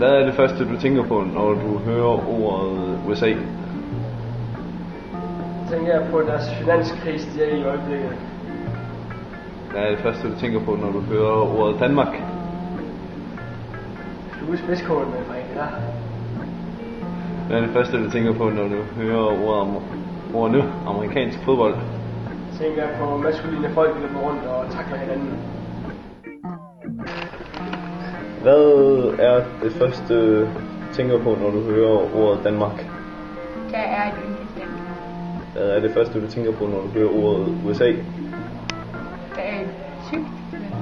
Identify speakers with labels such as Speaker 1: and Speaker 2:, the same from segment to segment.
Speaker 1: Hvad er det første, du tænker på, når du hører ordet USA?
Speaker 2: Tænker jeg på deres finanskrise, de er i øjeblikket.
Speaker 1: Hvad er det første, du tænker på, når du hører ordet Danmark?
Speaker 2: Du er spidskålen med, Frank, ja.
Speaker 1: Hvad er det første, du tænker på, når du hører ordet amerikansk fodbold?
Speaker 2: Tænker jeg på maskuline folk, der løber rundt og takler hinanden.
Speaker 1: Hvad er det første, du tænker på, når du hører ordet Danmark?
Speaker 3: Der er et yndlingsland.
Speaker 1: Hvad er det første, du tænker på, når du hører ordet USA?
Speaker 3: Der er et sygt land.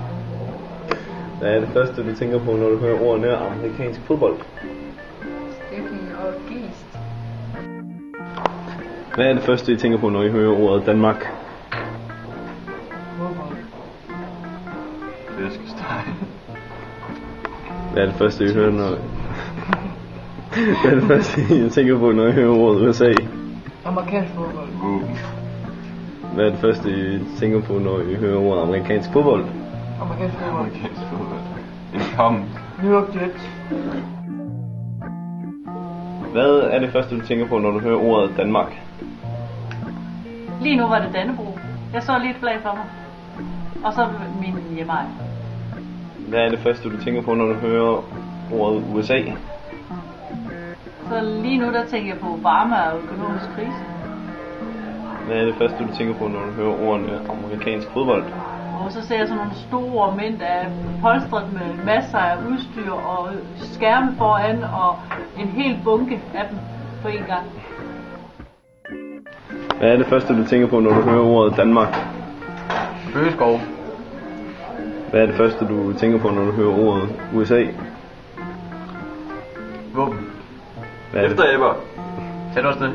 Speaker 1: Hvad er det første, du tænker på, når du hører ordet amerikansk fodbold?
Speaker 3: Steffen og Gist.
Speaker 1: Hvad er det første, I tænker på, når I hører ordet Danmark?
Speaker 2: Fodbold.
Speaker 1: Flæskesteg. Hvad er det første, I hører, når... Hvad er det første, I tænker på, når I hører ordet USA?
Speaker 2: Amerikansk fodbold.
Speaker 1: Hvad er det første, I tænker på, når I hører ordet amerikansk fodbold?
Speaker 2: Amerikansk fodbold.
Speaker 1: Amerikansk fodbold. En kamp.
Speaker 2: New York Jets.
Speaker 1: Hvad er det første, du tænker på, når du hører ordet Danmark?
Speaker 4: Lige nu var det Dannebrog. Jeg så lige et flag for mig. Og så min hjemmeegn.
Speaker 1: Hvad er det første, du tænker på, når du hører ordet USA?
Speaker 4: Så lige nu der tænker jeg på Obama og økonomisk krise.
Speaker 1: Hvad er det første, du tænker på, når du hører ordet amerikansk fodbold?
Speaker 4: Og så ser jeg sådan nogle store mænd, der er polstret med masser af udstyr og skærme foran og en hel bunke af dem på en gang.
Speaker 1: Hvad er det første, du tænker på, når du hører ordet Danmark?
Speaker 5: Bøgeskov.
Speaker 1: Hvad er det første, du tænker på, når du hører ordet USA?
Speaker 5: Våben.
Speaker 1: Hvad er det,
Speaker 5: Efteræber. Tag du også det?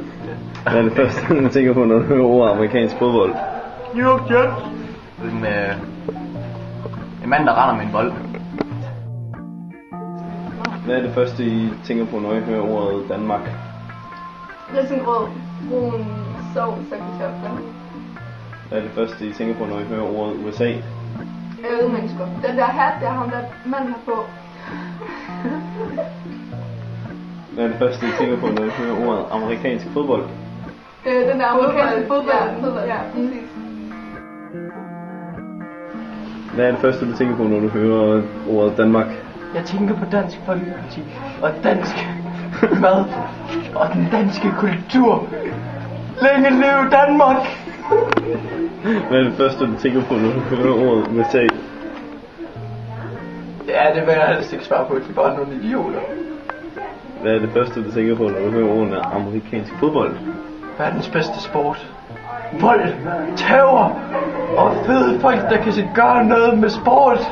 Speaker 1: hvad er det første, du tænker på, når du hører ordet amerikansk fodbold?
Speaker 2: New York Jets.
Speaker 5: En mand, der render med en bold.
Speaker 1: Hvad er det første, I tænker på, når I hører ordet Danmark?
Speaker 3: Risengrød, brun sovs og kartofler.
Speaker 1: Hvad er det første, I tænker på, når I hører ordet USA?
Speaker 3: Mennesker. Den der hat, der ham der mand har på.
Speaker 1: Hvad er det første, I tænker på, når I hører ordet amerikansk fodbold?
Speaker 3: Den der amerikanske fodbold. Ja, præcis.
Speaker 1: Hvad er det første, du tænker på, når du hører ordet Danmark?
Speaker 2: Jeg tænker på Dansk Folkeparti og dansk mad og den danske kultur. Længe leve Danmark!
Speaker 1: Hvad er det første, du tænker på, når du hører ordet USA?
Speaker 2: Ja, det vil jeg helst ikke svare på, de er bare nogle idioter.
Speaker 1: Hvad er det første, du tænker på, når du hører ordet amerikansk fodbold?
Speaker 2: Verdens bedste sport. Vold, terror og fede folk, der kan gøre noget med sport.